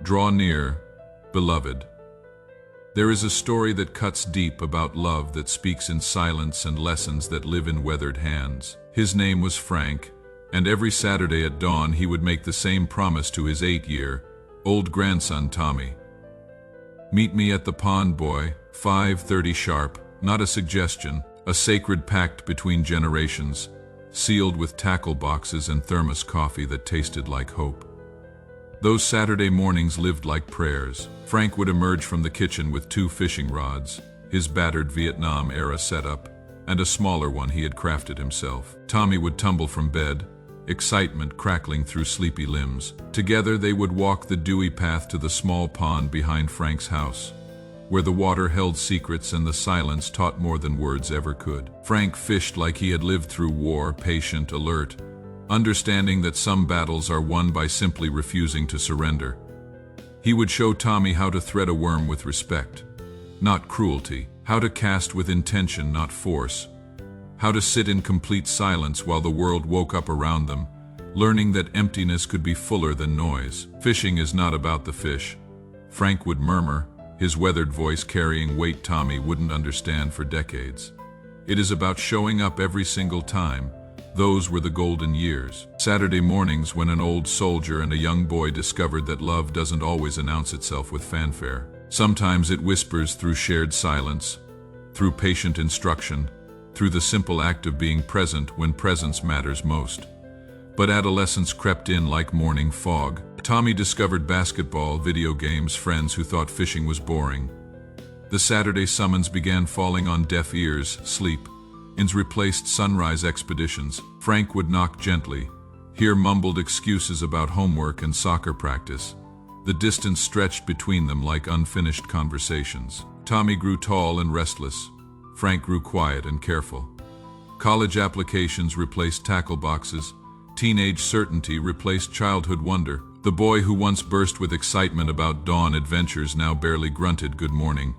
Draw near, beloved. There is a story that cuts deep about love that speaks in silence and lessons that live in weathered hands. His name was Frank, and every Saturday at dawn he would make the same promise to his 8-year-old grandson Tommy. Meet me at the pond, boy, 5:30 sharp. Not a suggestion, a sacred pact between generations, sealed with tackle boxes and thermos coffee that tasted like hope. Those Saturday mornings lived like prayers. Frank would emerge from the kitchen with 2 fishing rods, his battered Vietnam-era setup, and a smaller one he had crafted himself. Tommy would tumble from bed, excitement crackling through sleepy limbs. Together they would walk the dewy path to the small pond behind Frank's house, where the water held secrets and the silence taught more than words ever could. Frank fished like he had lived through war, patient, alert, understanding that some battles are won by simply refusing to surrender. He would show Tommy how to thread a worm with respect, not cruelty, how to cast with intention, not force, how to sit in complete silence while the world woke up around them, learning that emptiness could be fuller than noise. Fishing is not about the fish, Frank would murmur, his weathered voice carrying weight Tommy wouldn't understand for decades. It is about showing up every single time. Those were the golden years. Saturday mornings when an old soldier and a young boy discovered that love doesn't always announce itself with fanfare. Sometimes it whispers through shared silence, through patient instruction, through the simple act of being present when presence matters most. But adolescence crept in like morning fog. Tommy discovered basketball, video games, friends who thought fishing was boring. The Saturday summons began falling on deaf ears. Sleep-ins replaced sunrise expeditions. Frank would knock gently, hear mumbled excuses about homework and soccer practice. The distance stretched between them like unfinished conversations. Tommy grew tall and restless. Frank grew quiet and careful. College applications replaced tackle boxes. Teenage certainty replaced childhood wonder. The boy who once burst with excitement about dawn adventures now barely grunted good morning.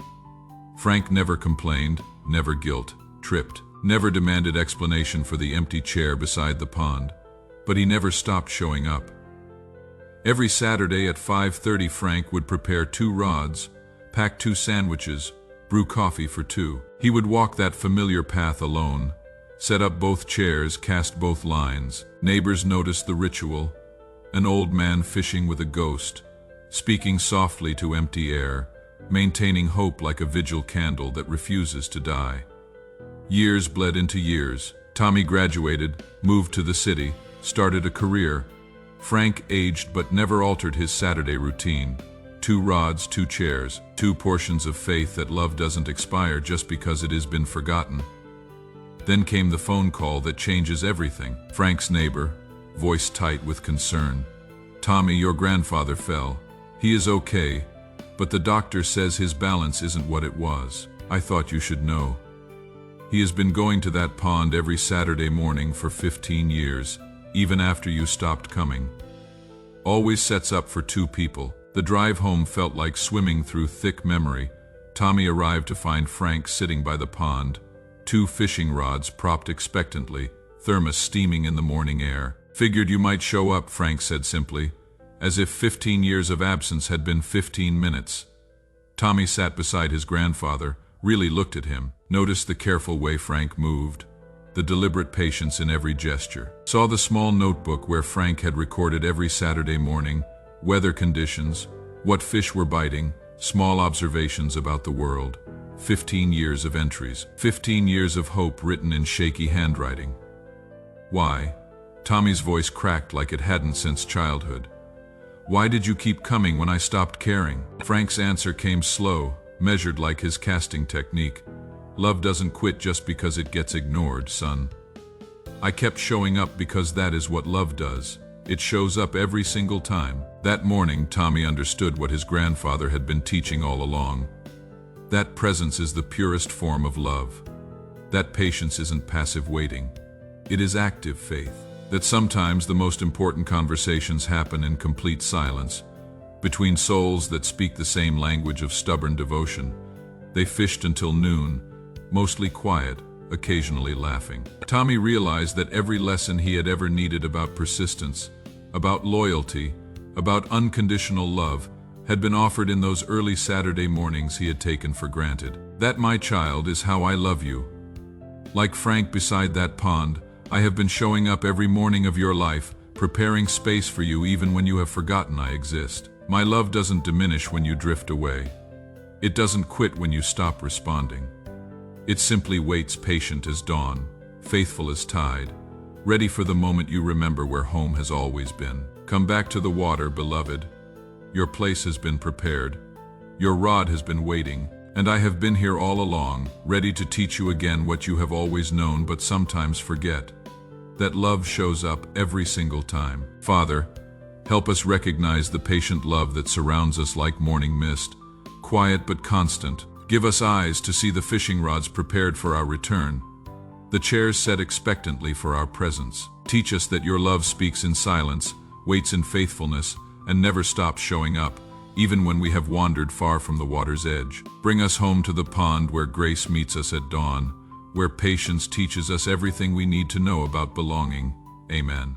Frank never complained, never guilt-tripped, never demanded explanation for the empty chair beside the pond, but he never stopped showing up. Every Saturday at 5:30 Frank would prepare 2 rods, pack 2 sandwiches, brew coffee for 2. He would walk that familiar path alone, set up both chairs, cast both lines. Neighbors noticed the ritual, an old man fishing with a ghost, speaking softly to empty air, maintaining hope like a vigil candle that refuses to die. Years bled into years. Tommy graduated, moved to the city, started a career. Frank aged but never altered his Saturday routine. 2 rods, 2 chairs, 2 portions of faith that love doesn't expire just because it has been forgotten. Then came the phone call that changes everything. Frank's neighbor, voice tight with concern. "Tommy, your grandfather fell. He is okay, but the doctor says his balance isn't what it was. I thought you should know. He has been going to that pond every Saturday morning for 15 years, even after you stopped coming. Always sets up for 2 people. The drive home felt like swimming through thick memory. Tommy arrived to find Frank sitting by the pond, 2 fishing rods propped expectantly, thermos steaming in the morning air. "Figured you might show up," Frank said simply, as if 15 years of absence had been 15 minutes. Tommy sat beside his grandfather, really looked at him, noticed the careful way Frank moved, the deliberate patience in every gesture. Saw the small notebook where Frank had recorded every Saturday morning, weather conditions, what fish were biting, small observations about the world. 15 years of entries, 15 years of hope written in shaky handwriting. "Why?" Tommy's voice cracked like it hadn't since childhood. "Why did you keep coming when I stopped caring?" Frank's answer came slow, measured like his casting technique. "Love doesn't quit just because it gets ignored, son. I kept showing up because that is what love does. It shows up every single time." That morning, Tommy understood what his grandfather had been teaching all along. That presence is the purest form of love. That patience isn't passive waiting. It is active faith. That sometimes the most important conversations happen in complete silence, between souls that speak the same language of stubborn devotion. They fished until noon, mostly quiet, occasionally laughing. Tommy realized that every lesson he had ever needed about persistence, about loyalty, about unconditional love, had been offered in those early Saturday mornings he had taken for granted. That, my child, is how I love you. Like Frank beside that pond, I have been showing up every morning of your life, preparing space for you even when you have forgotten I exist. My love doesn't diminish when you drift away. It doesn't quit when you stop responding. It simply waits, patient as dawn, faithful as tide, ready for the moment you remember where home has always been. Come back to the water, beloved. Your place has been prepared. Your rod has been waiting, and I have been here all along, ready to teach you again what you have always known but sometimes forget. That love shows up every single time. Father, help us recognize the patient love that surrounds us like morning mist, quiet but constant. Give us eyes to see the fishing rods prepared for our return, the chairs set expectantly for our presence. Teach us that your love speaks in silence, waits in faithfulness, and never stops showing up, even when we have wandered far from the water's edge. Bring us home to the pond where grace meets us at dawn, where patience teaches us everything we need to know about belonging. Amen.